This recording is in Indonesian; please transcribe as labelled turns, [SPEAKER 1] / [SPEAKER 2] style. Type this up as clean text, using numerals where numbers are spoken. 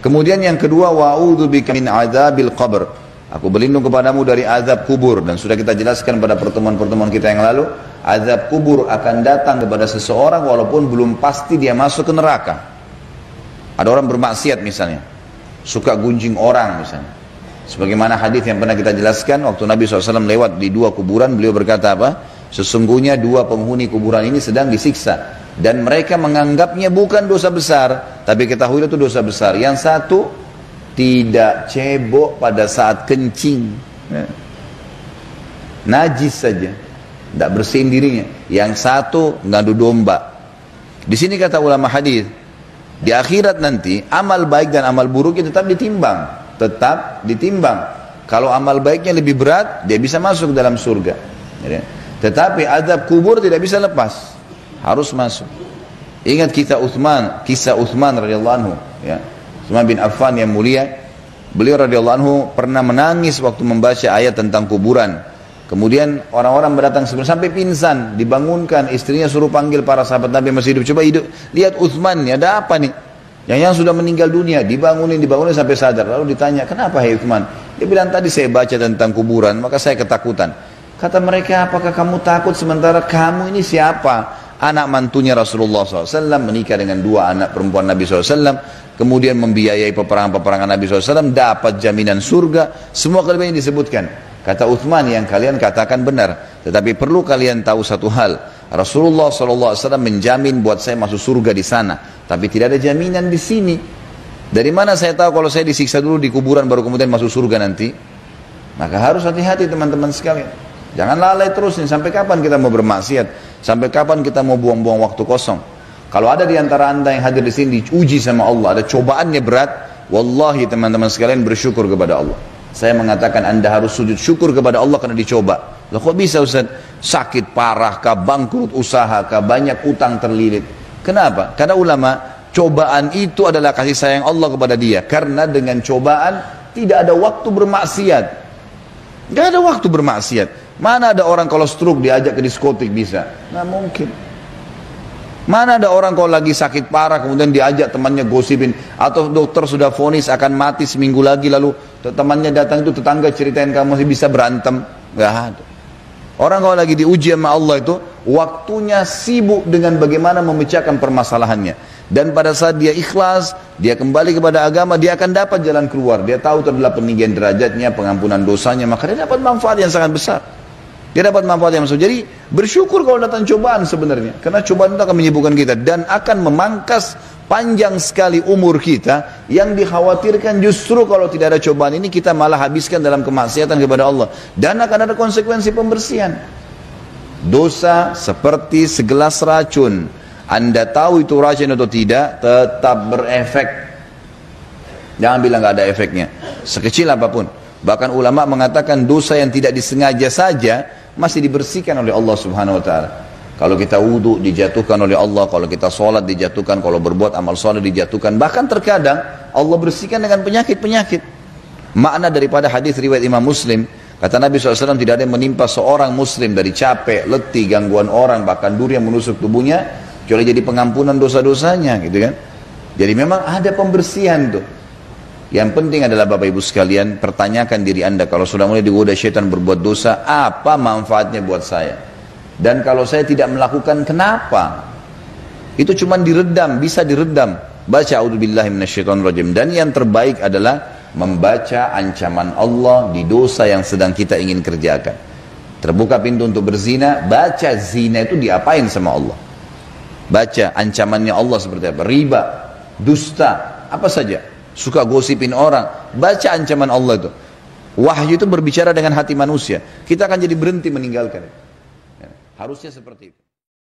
[SPEAKER 1] Kemudian yang kedua, wa'udzubika min adzabil qabr. Aku berlindung kepadamu dari azab kubur. Dan sudah kita jelaskan pada pertemuan-pertemuan kita yang lalu, azab kubur akan datang kepada seseorang walaupun belum pasti dia masuk ke neraka. Ada orang bermaksiat misalnya, suka gunjing orang misalnya. Sebagaimana hadis yang pernah kita jelaskan, waktu Nabi SAW lewat di dua kuburan, beliau berkata apa? Sesungguhnya dua penghuni kuburan ini sedang disiksa. Dan mereka menganggapnya bukan dosa besar, tapi ketahui itu dosa besar. Yang satu tidak cebok pada saat kencing, najis saja, tidak bersihin dirinya. Yang satu ngadu domba. Di sini kata ulama hadis, di akhirat nanti amal baik dan amal buruknya tetap ditimbang. Kalau amal baiknya lebih berat, dia bisa masuk dalam surga. Tetapi azab kubur tidak bisa lepas, harus masuk. Ingat kisah Utsman radhiyallahu anhu, ya. Utsman bin Affan yang mulia, beliau radhiyallahu anhu pernah menangis waktu membaca ayat tentang kuburan. Kemudian orang-orang berdatang sampai pingsan, dibangunkan, istrinya suruh panggil para sahabat Nabi masih hidup. Coba lihat Utsman, ada apa nih? Yang sudah meninggal dunia, dibangunin sampai sadar. Lalu ditanya, kenapa hai Utsman? Dia bilang, tadi saya baca tentang kuburan, maka saya ketakutan. Kata mereka, apakah kamu takut sementara kamu ini siapa? Anak mantunya Rasulullah SAW, menikah dengan dua anak perempuan Nabi SAW, kemudian membiayai peperangan-peperangan Nabi SAW, dapat jaminan surga, semua kelebihan disebutkan. Kata Utsman, yang kalian katakan benar, tetapi perlu kalian tahu satu hal, Rasulullah SAW menjamin buat saya masuk surga di sana, tapi tidak ada jaminan di sini. Dari mana saya tahu kalau saya disiksa dulu di kuburan baru kemudian masuk surga nanti? Maka harus hati-hati teman-teman sekalian. Jangan lalai terus nih, sampai kapan kita mau bermaksiat? Sampai kapan kita mau buang-buang waktu kosong? Kalau ada di antara anda yang hadir di sini diuji sama Allah, ada cobaannya berat, wallahi teman-teman sekalian bersyukur kepada Allah. Saya mengatakan anda harus sujud syukur kepada Allah karena dicoba. Loh kok bisa Ustaz? Sakit parah kah, bangkrut usaha kah, banyak utang terlilit. Kenapa? Karena ulama, cobaan itu adalah kasih sayang Allah kepada dia. Karena dengan cobaan tidak ada waktu bermaksiat. Gak ada waktu bermaksiat. Mana ada orang kalau stroke diajak ke diskotik bisa? Nggak mungkin. Mana ada orang kalau lagi sakit parah kemudian diajak temannya gosipin, atau dokter sudah vonis akan mati seminggu lagi lalu temannya datang itu tetangga ceritain kamu masih bisa berantem? Nggak ada. Orang kalau lagi diuji sama Allah itu waktunya sibuk dengan bagaimana memecahkan permasalahannya. Dan pada saat dia ikhlas, dia kembali kepada agama, dia akan dapat jalan keluar. Dia tahu itu adalah peninggian derajatnya, pengampunan dosanya, maka dia dapat manfaat yang sangat besar. Dia dapat manfaat yang besar. Jadi bersyukur kalau datang cobaan sebenarnya. Karena cobaan itu akan menyibukkan kita dan akan memangkas panjang sekali umur kita. Yang dikhawatirkan justru kalau tidak ada cobaan ini kita malah habiskan dalam kemaksiatan kepada Allah. Dan akan ada konsekuensi pembersihan. Dosa seperti segelas racun. Anda tahu itu racun atau tidak, tetap berefek. Jangan bilang gak ada efeknya. Sekecil apapun. Bahkan ulama mengatakan dosa yang tidak disengaja saja masih dibersihkan oleh Allah Subhanahu wa taala. Kalau kita wudu dijatuhkan oleh Allah, kalau kita sholat dijatuhkan, kalau berbuat amal soleh dijatuhkan. Bahkan terkadang Allah bersihkan dengan penyakit-penyakit. Makna daripada hadis riwayat Imam Muslim, kata Nabi SAW, tidak ada yang menimpa seorang muslim dari capek, letih, gangguan orang, bahkan duri yang menusuk tubuhnya, kecuali jadi pengampunan dosa-dosanya, gitu kan. Jadi memang ada pembersihan tuh. Yang penting adalah Bapak Ibu sekalian, pertanyakan diri anda, kalau sudah mulai digoda syaitan berbuat dosa, apa manfaatnya buat saya? Dan kalau saya tidak melakukan, kenapa? Itu cuma diredam, bisa diredam. Baca a'udzubillahi minasyaitonirrajim. Dan yang terbaik adalah membaca ancaman Allah di dosa yang sedang kita ingin kerjakan. Terbuka pintu untuk berzina, baca zina itu diapain sama Allah. Baca ancamannya Allah seperti apa. Riba, dusta, apa saja. Suka gosipin orang, baca ancaman Allah itu. Wahyu itu berbicara dengan hati manusia. Kita akan jadi berhenti meninggalkan. Harusnya seperti itu.